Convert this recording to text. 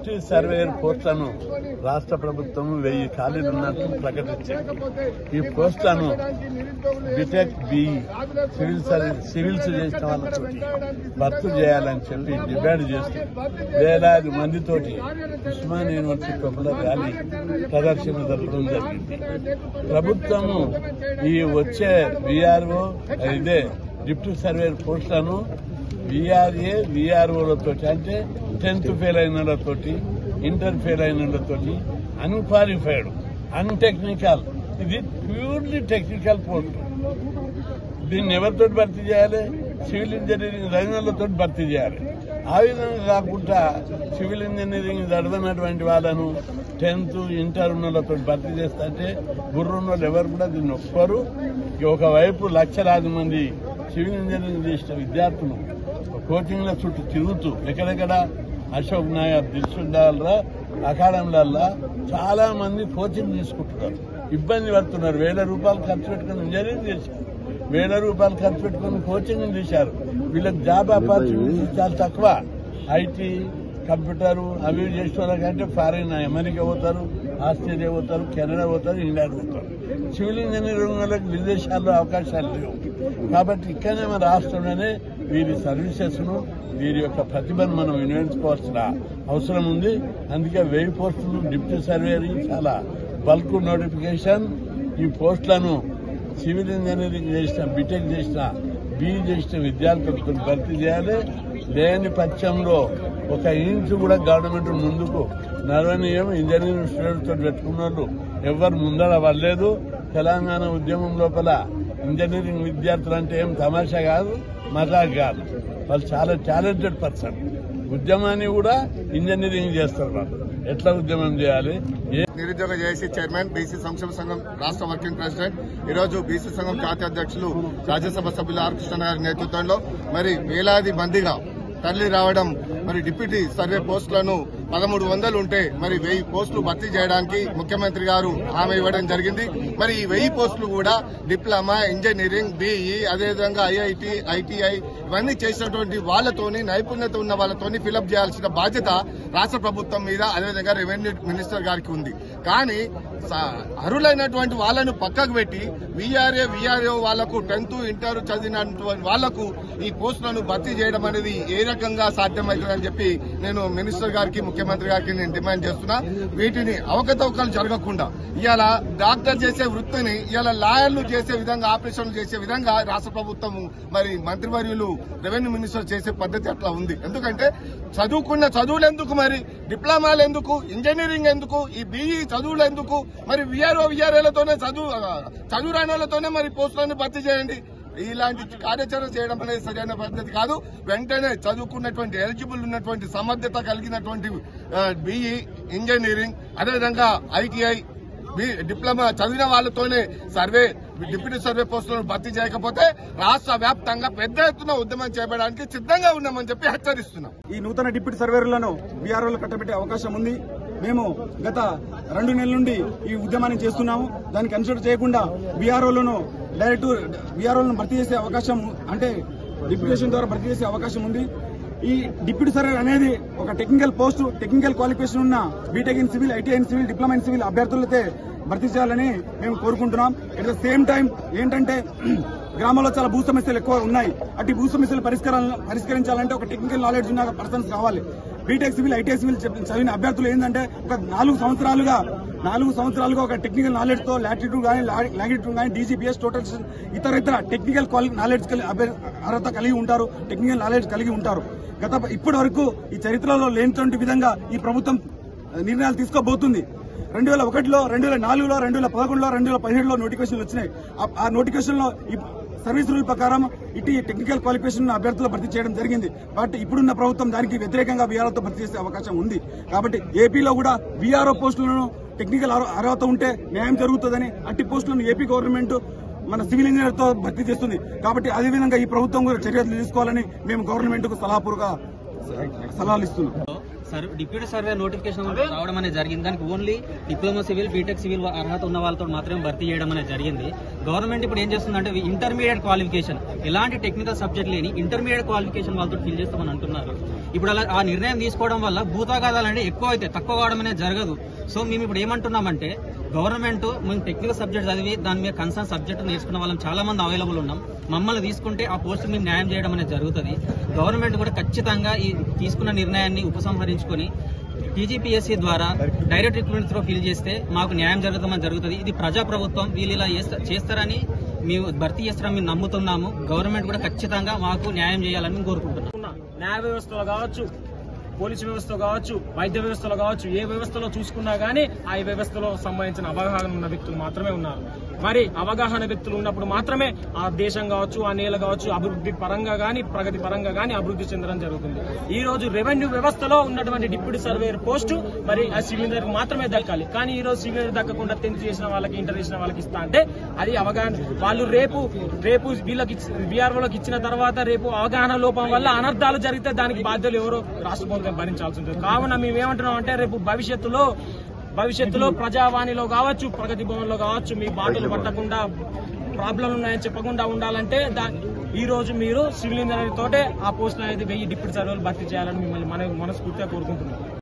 Deputy surveyor పోస్టులను రాష్ట్ర ప్రభుత్వం 1000 ఖాళీలు ఉన్నట్టు ప్రకటించింది. ఈ పోస్టులను బిటెక్ బిఈ సివిల్స్ చేసిన వాళ్ళతో భర్తీ చేయాలని చెప్పి డిమాండ్ చేస్తూ వేలాది మందితోటి ఉస్మానియా యూనివర్సిటీ లోపల ర్యాలీ ప్రదర్శన జరగడం జరిగింది. ప్రభుత్వము ఈ వచ్చే వీఆర్ఓ ఇదే డిప్యూటీ సర్వేయర్ పోస్టులను వీఆర్ఏ వీఆర్ఓలతో అంటే 10th ఫెయిల్ అయిన వాళ్ళతోటి ఇంటర్ ఫెయిల్ అయిన వాళ్ళతోటి అన్క్వాలిఫైడ్ అన్టెక్నికల్ ఇది ప్యూర్లీ టెక్నికల్ పోస్ట్. దీన్ని ఎవరితో భర్తీ చేయాలి? సివిల్ ఇంజనీరింగ్ చదివినతో భర్తీ చేయాలి. ఆ విధంగా కాకుండా సివిల్ ఇంజనీరింగ్ చదివినటువంటి వాళ్ళను 10th ఇంటర్ ఉన్న వాళ్ళతో భర్తీ చేస్తే గుర్రున్న వాళ్ళు ఎవరు కూడా దీన్ని ఒప్పుకోరు. ఒకవైపు లక్షలాది మంది సివిల్ ఇంజనీరింగ్ చేసిన విద్యార్థులు కోచింగ్ల చుట్టూ తిరుగుతూ ఎక్కడెక్కడ అశోక్ నగర్ దిల్సుఖ్నగర్ అకాడమీలల్లో చాలా మంది కోచింగ్ తీసుకుంటున్నారు, ఇబ్బంది పడుతున్నారు. 1000 రూపాయలు ఖర్చు పెట్టుకుని ఇంజనీరింగ్ చేశారు, 1000 రూపాయలు ఖర్చు పెట్టుకుని కోచింగ్ తీశారు. వీళ్ళకి జాబ్ ఆపర్చునిటీ చాలా తక్కువ. ఐటీ కంప్యూటర్ అవి చేసిన వాళ్ళకంటే ఫారిన్ అమెరికా పోతారు, ఆస్ట్రేలియా పోతారు, కెనడా పోతారు, ఇంగ్లాండ్ పోతారు. సివిల్ ఇంజనీరింగ్ వాళ్ళకి విదేశాల్లో అవకాశాలు లేవు. కాబట్టి ఇక్కడనే మన రాష్ట్రంలోనే వీరి సర్వీసెస్ ను వీరి యొక్క ప్రతిభను మనం వినియోగించుకోవాల్సిన అవసరం ఉంది. అందుకే 1000 పోస్టులు డిప్యూటీ సర్వేయర్ చాలా బల్క్ నోటిఫికేషన్. ఈ పోస్టులను సివిల్ ఇంజనీరింగ్ చేసిన బీటెక్ చేసిన బీఈ చేసిన విద్యార్థులతో భర్తీ చేయాలి. లేని పక్షంలో 1 ఇంచు కూడా గవర్నమెంట్ ముందుకు నడవనీయం. ఇంజనీరింగ్ స్టూడెంట్స్ తో పెట్టుకున్న వాళ్ళు ఎవరు ముందర పడలేదు. తెలంగాణ ఉద్యమం లోపల ఇంజనీరింగ్ విద్యార్థులు అంటే ఏం తమాషా కాదు, మజాక్ కాదు. వాళ్ళు చాలా టాలెంటెడ్ పర్సన్. ఉద్యమాన్ని కూడా ఇంజనీరింగ్ చేస్తారు. వాళ్ళు ఎట్లా ఉద్యమం చేయాలి? నిరుద్యోగ జేఏసీ చైర్మన్, బీసీ సంక్షేమ సంఘం రాష్ట్ర వర్కింగ్ ప్రెసిడెంట్, ఈరోజు బీసీ సంఘం జాతీయ అధ్యక్షులు రాజ్యసభ సభ్యులు ఆర్ కృష్ణ గారి నేతృత్వంలో మరి వేలాది మందిగా తరలి రావడం, మరి డిప్యూటీ సర్వే పోస్టులను 1300 ఉంటే మరి 1000 పోస్టులు భర్తీ చేయడానికి ముఖ్యమంత్రి గారు హామీ ఇవ్వడం జరిగింది. మరి ఈ 1000 పోస్టులు కూడా డిప్లొమా, ఇంజనీరింగ్, బీఈ, అదేవిధంగా ఐఐటి, ఐటీఐ ఇవన్నీ చేసినటువంటి వాళ్లతోని నైపుణ్యత ఉన్న వాళ్లతోని ఫిలప్ చేయాల్సిన బాధ్యత రాష్ట్ర ప్రభుత్వం మీద, అదేవిధంగా రెవెన్యూ మినిస్టర్ గారికి ఉంది. కానీ అర్హులైనటువంటి వాళ్లను పక్కకు పెట్టి వీఆర్ఏ వీఆర్ఓ వాళ్లకు 10th ఇంటర్ చదివినటువంటి వాళ్లకు ఈ పోస్టులను భర్తీ చేయడం అనేది ఏ రకంగా సాధ్యమవుతుందని చెప్పి నేను మినిస్టర్ గారికి, ముఖ్యమంత్రి గారికి నేను డిమాండ్ చేస్తున్నా. వీటిని అవకతవకలు జరగకుండా ఇవాళ డాక్టర్ చేసే వృత్తిని ఇవాళ లాయర్లు చేసే విధంగా, ఆపరేషన్లు చేసే విధంగా రాష్ట్ర ప్రభుత్వం మరి మంత్రివర్యులు రెవెన్యూ మినిస్టర్ చేసే పద్ధతి అట్లా ఉంది. ఎందుకంటే చదువుకున్న చదువులు ఎందుకు, మరి డిప్లొమాలు ఎందుకు, ఇంజనీరింగ్ ఎందుకు, ఈ బీఈ చదువులు ఎందుకు, మరి వీఆర్ఓ వీఆర్ఏలతోనే చదువు రాని వాళ్ళతోనే మరి పోస్టులను భర్తీ చేయండి. ఇలాంటి కార్యాచరణ చేయడం అనేది సరైన పద్ధతి కాదు. వెంటనే చదువుకున్నటువంటి ఎలిజిబుల్ ఉన్నటువంటి సమర్థత కలిగినటువంటి బీఈ, ఇంజనీరింగ్, అదేవిధంగా ఐటీఐ, డిప్లొమా చదివిన వాళ్లతోనే డిప్యూటీ సర్వే పోస్టులను భర్తీ చేయకపోతే రాష్ట్ర వ్యాప్తంగా పెద్ద ఎత్తున ఉద్యమం చేపట్టడానికి సిద్ధంగా ఉన్నామని చెప్పి హెచ్చరిస్తున్నాం. ఈ నూతన డిప్యూటీ సర్వేర్లను వీఆర్ఓలు కట్టబెట్టే అవకాశం ఉంది. మేము గత 2 నెలల నుండి ఈ ఉద్యమాన్ని చేస్తున్నాము. దాన్ని కన్సిడర్ చేయకుండా వీఆర్ఓలను భర్తీ చేసే అవకాశం, అంటే డిప్యూటేషన్ ద్వారా భర్తీ చేసే అవకాశం ఉంది. ఈ డిప్యూటీ సర్వేర్ అనేది ఒక టెక్నికల్ పోస్టు, టెక్నికల్ క్వాలిఫికేషన్ ఉన్న BTech in civil, ITI in civil, diploma in civil అభ్యర్థులతో భర్తీ చేయాలని మేము కోరుకుంటున్నాం. ఎట్ ద సేమ్ టైం ఏంటంటే గ్రామాల్లో చాలా భూ సమస్యలు ఎక్కువ ఉన్నాయి. అటు భూ సమస్యలు పరిష్కరించాలంటే ఒక టెక్నికల్ నాలెడ్జ్ ఉన్న పర్సన్స్ కావాలి. బీటెక్ సివిల్, ఐటీఐ సివిల్ చదివిన అభ్యర్థులు ఏంటంటే ఒక 4 సంవత్సరాలుగా ఒక టెక్నికల్ నాలెడ్జ్ తో లాటిట్యూడ్ కానీ లాంగిట్యూడ్ కానీ డీజీపీఎస్ టోటల్ ఇతర టెక్నికల్ నాలెడ్జ్ అర్హత కలిగి ఉంటారు, టెక్నికల్ నాలెడ్జ్ కలిగి ఉంటారు. ఇప్పటి వరకు ఈ చరిత్రలో లేనిటువంటి విధంగా ఈ ప్రభుత్వం నిర్ణయాలు తీసుకోబోతుంది. 2001లో, 2004లో, 2011లో, 2017లో నోటిఫికేషన్లు వచ్చినాయి. ఆ నోటిఫికేషన్ లో సర్వీస్ రూల్ ప్రకారం ఇటు టెక్నికల్ క్వాలిఫికేషన్ అభ్యర్థులు భర్తీ చేయడం జరిగింది. బట్ ఇప్పుడున్న ప్రభుత్వం దానికి వ్యతిరేకంగా వీఆర్ఓతో భర్తీ చేసే అవకాశం ఉంది. కాబట్టి ఏపీలో కూడా వీఆర్ఓ పోస్టులను టెక్నికల్ అర్హత ఉంటే న్యాయం జరుగుతుందని అట్టి పోస్టులను ఏపీ గవర్నమెంట్ మన సివిల్ ఇంజనీర్ తో భర్తీ చేస్తుంది. కాబట్టి అదేవిధంగా ఈ ప్రభుత్వం కూడా చర్యలు తీసుకోవాలని మేము గవర్నమెంట్ కు సలహాలు ఇస్తున్నాం. డిప్యూటీ సర్వే నోటిఫికేషన్ రావడం అనేది జరిగింది. దానికి only diploma civil, BTech civil అర్హత ఉన్న వాళ్ళతో మాత్రమే భర్తీ చేయడం అనేది జరిగింది. గవర్నమెంట్ ఇప్పుడు ఏం చేస్తుందంటే ఇంటర్మీడియట్ క్వాలిఫికేషన్, ఎలాంటి టెక్నికల్ సబ్జెక్ట్ లేని ఇంటర్మీడియట్ క్వాలిఫికేషన్ వాళ్ళతో ఫిల్ చేస్తామని అంటున్నారు. ఇప్పుడు అలా ఆ నిర్ణయం తీసుకోవడం వల్ల భూతాగాదాలు అంటే ఎక్కువ అయితే తక్కువ కావడం అనేది జరగదు. సో మేము ఇప్పుడు ఏమంటున్నామంటే గవర్నమెంట్ మేము టెక్నికల్ సబ్జెక్ట్ చదివి దాని మీద కన్సర్న్ సబ్జెక్ట్ నేర్చుకున్న వాళ్ళం చాలా మంది అవైలబుల్ ఉన్నాం. మమ్మల్ని తీసుకుంటే ఆ పోస్ట్ మేము న్యాయం చేయడం అనేది జరుగుతుంది. గవర్నమెంట్ కూడా ఖచ్చితంగా ఈ తీసుకున్న నిర్ణయాన్ని ఉపసంహరించుకొని టీజీపీఎస్సీ ద్వారా డైరెక్ట్ రిక్రూట్మెంట్ త్రూ ఫిల్ చేస్తే మాకు న్యాయం జరుగుతుంది. ఇది ప్రజాప్రభుత్వం, వీళ్ళు ఇలా చేస్తారని మేము భర్తీ చేస్తారని మేము నమ్ముతున్నాము. గవర్నమెంట్ కూడా ఖచ్చితంగా మాకు న్యాయం చేయాలని మేము కోరుకుంటున్నాం. న్యాయ వ్యవస్థలో కావచ్చు, పోలీసు వ్యవస్థలో కావచ్చు, వైద్య వ్యవస్థలో కావచ్చు, ఏ వ్యవస్థలో చూసుకున్నా గానీ ఆ వ్యవస్థలో సంబంధించిన అవగాహన ఉన్న వ్యక్తులు మాత్రమే ఉన్నారు. మరి అవగాహన వ్యక్తులు ఉన్నప్పుడు మాత్రమే ఆ దేశం కావచ్చు, ఆ నేల కావచ్చు అభివృద్ధి పరంగా గానీ ప్రగతి పరంగా గానీ అభివృద్ధి చెందడం జరుగుతుంది. ఈ రోజు రెవెన్యూ వ్యవస్థలో ఉన్నటువంటి డిప్యూటీ సర్వేయర్ పోస్టు మరి ఆ సివిల్ ఇంజనీర్ మాత్రమే దక్కాలి. కానీ ఈ రోజు సివిల్ దక్కకుండా 10th చేసిన వాళ్ళకి, ఇంటర్ చేసిన వాళ్ళకి ఇస్తా అంటే అది అవగాహన. వాళ్ళు రేపు వీళ్ళకి బీఆర్ఓలకు ఇచ్చిన తర్వాత రేపు అవగాహన లోపం వల్ల అనర్థాలు జరిగితే దానికి బాధ్యులు ఎవరో రాష్ట్ర ప్రభుత్వం భరించాల్సి ఉంటుంది. కావున మేమేమంటున్నాం అంటే రేపు భవిష్యత్తులో ప్రజావాణిలో కావచ్చు, ప్రగతి భవన్ లో కావచ్చు మీ బాటలు పట్టకుండా ప్రాబ్లంలు ఉన్నాయని చెప్పకుండా ఉండాలంటే ఈ రోజు మీరు సివిల్ ఇంజనీర్ తోటే ఆ పోస్టులు అనేది 1000 డిప్యూటీ సర్వేలు భర్తీ చేయాలని మిమ్మల్ని మనస్ఫూర్తిగా కోరుకుంటున్నాం.